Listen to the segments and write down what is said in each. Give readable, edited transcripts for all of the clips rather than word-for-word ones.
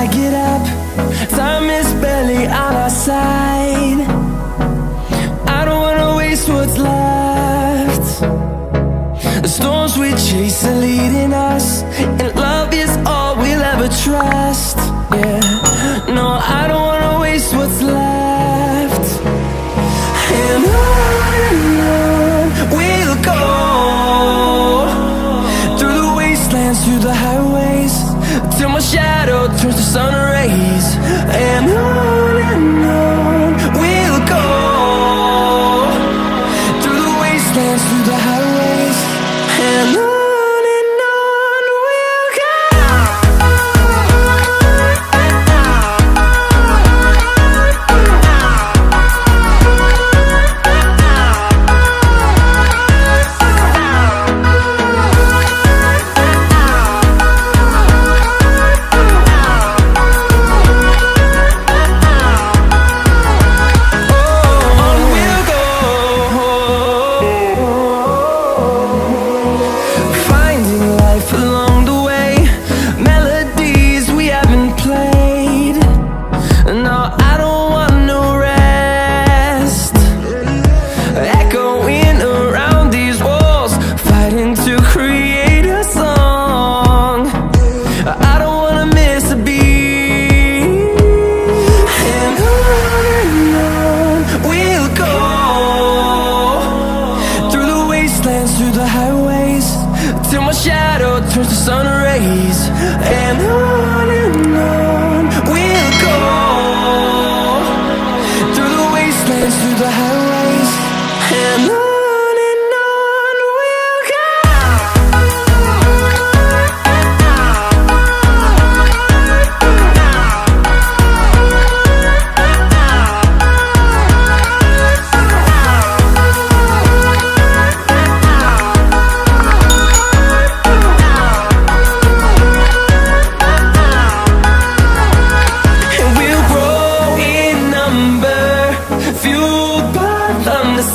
I get up. Time is barely on our side. I don't wanna waste what's left. The storms we chase are leading us, and love is all we'll ever trust. Yeah, no, I don't wanna waste what's left. And on we'll go, through the wastelands, through the highways, till my shadow turns to sun rays. And on we'll go, through the wastelands, through the highways, and on we'll go. Through the highways, till my shadow turns to sun rays. And on we'll go, through the wastelands, through the highways, and on we'll go.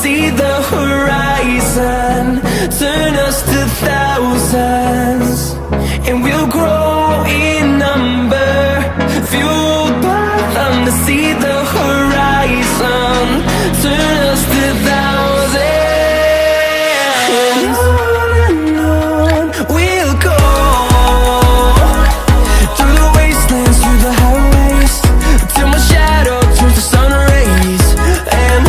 See the horizon turn us to thousands, and we'll grow in number, fueled by them. To see the horizon turn us to thousands, and on we'll go, through the wastelands, through the highways, till my shadow turns to sun rays. And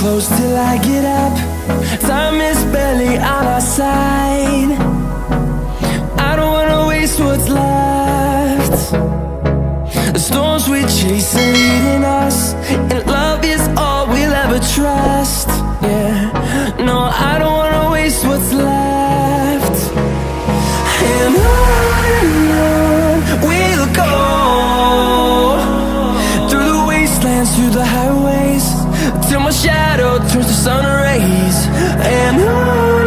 close till I get up. Time is barely on our side. I don't wanna waste what's left. The storms we chase are leading us, and love is all we'll ever trust. Yeah, no, I don't wanna waste what's left. And on we'll go, through the wastelands, through the highways, till my shadow turns to sun rays. And on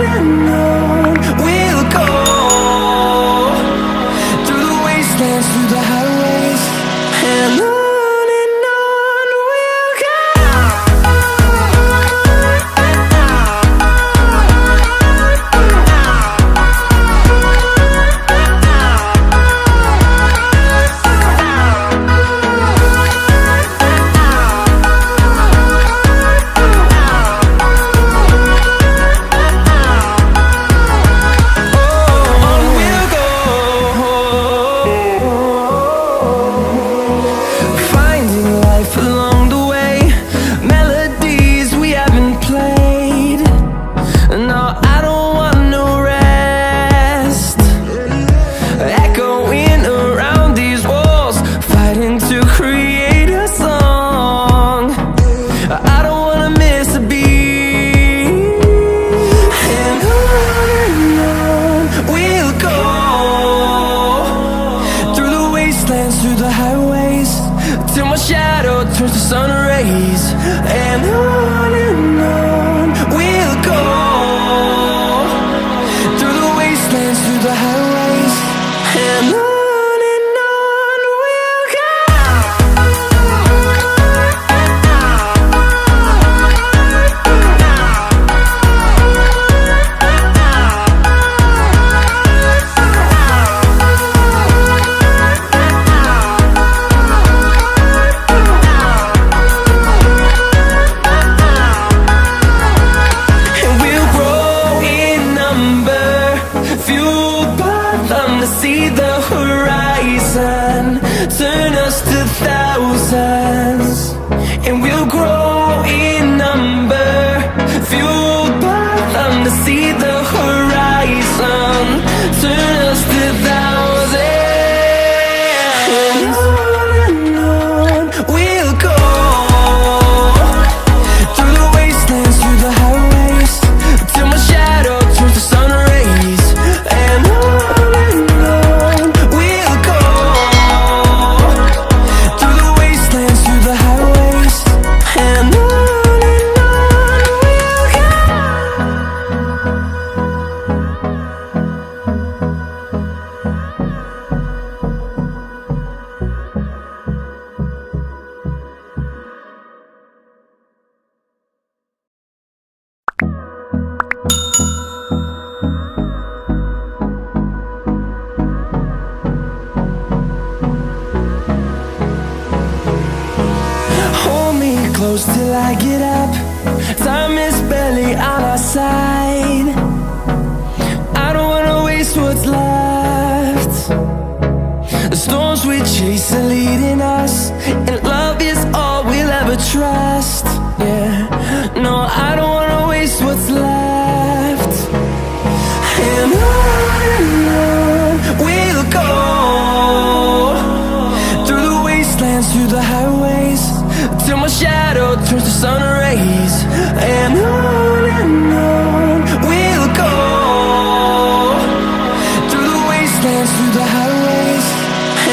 we'll go, through the wastelands, through the highways, and on we'll go. through the highways, till my shadow turns to sun rays. And on we'll go, through the wastelands, through the highways. And on we'll go. See the horizon turn us to thousands, and we'll grow in number, fueled by them. To see the horizon turn us to thousands, and on we'll go, through the wastelands, through the highways, till my shadow turns to sun rays. And close till I get up. Time is barely on our side. I don't wanna waste what's left. The storms we chase are leading us, and love is all we'll ever trust. Yeah, no, I don't wanna waste what's left. And on we'll go, through the wastelands, through the highways, till my shadow turns to sun rays. And on we'll go, through the wastelands, through the highways.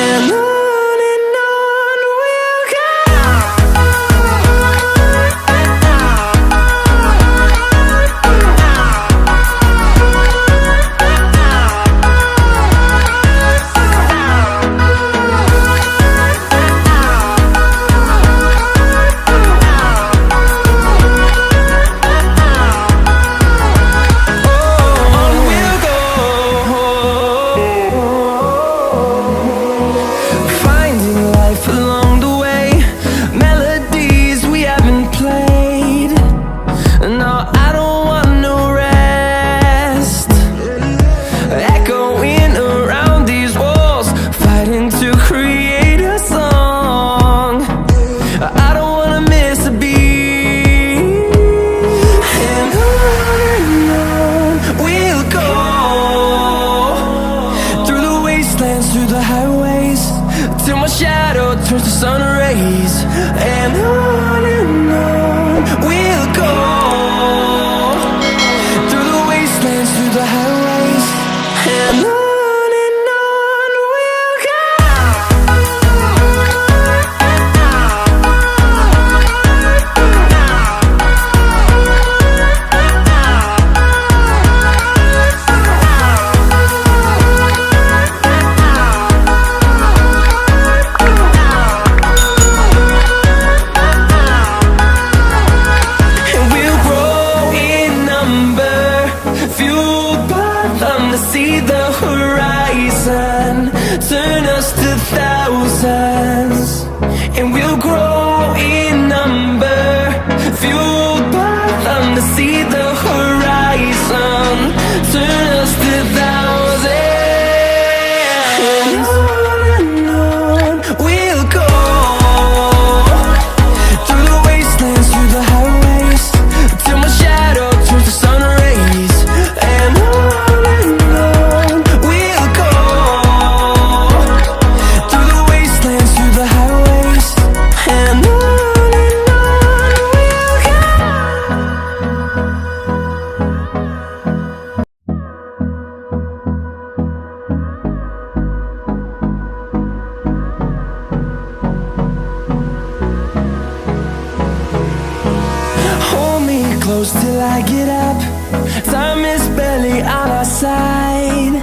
And on we'll go. Through the highways, till my shadow turns to sun rays. And on we'll go, through the wastelands, through the highways. And on we'll go. See the horizon turn us to thousands, and we'll grow in number, fueled by them. To see the horizon turn us to thousands, and on we'll go, through the wastelands, through the highways, till my shadow turns to sun rays. And we'll go, through the wastelands, close till I get up. Time is barely on our side.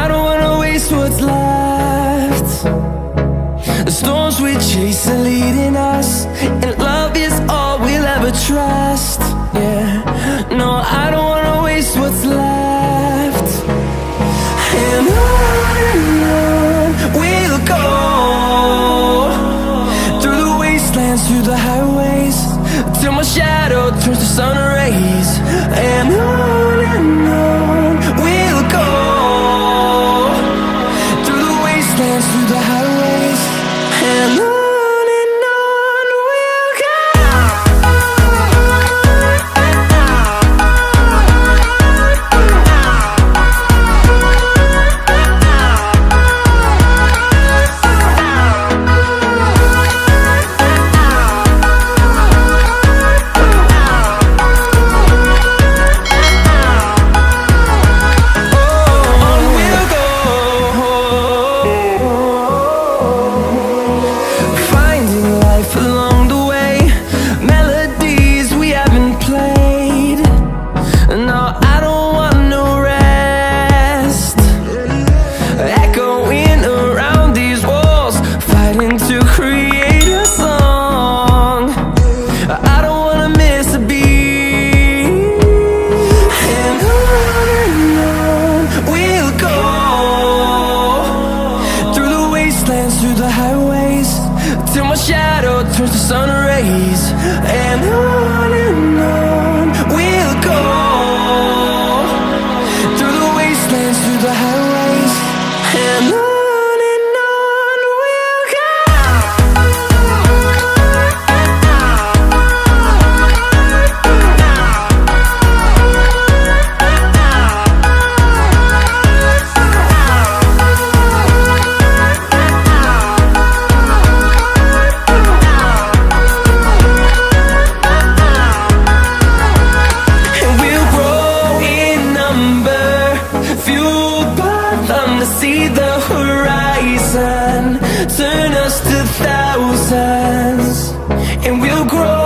I don't wanna waste what's left. The storms we chase are leading us, and love is all we'll ever trust. Yeah, no, I don't wanna waste what's left. And on we'll go, through the wastelands, through the highways, till my shadow turns to sun rays. And on we'll go, through the wastelands, through the highways, and on we'll go. Through the highways, till my shadow turns to sun rays. And on we'll go, through the wastelands, through the highways, and on we'll go. See the horizon turn us to thousands, and we'll grow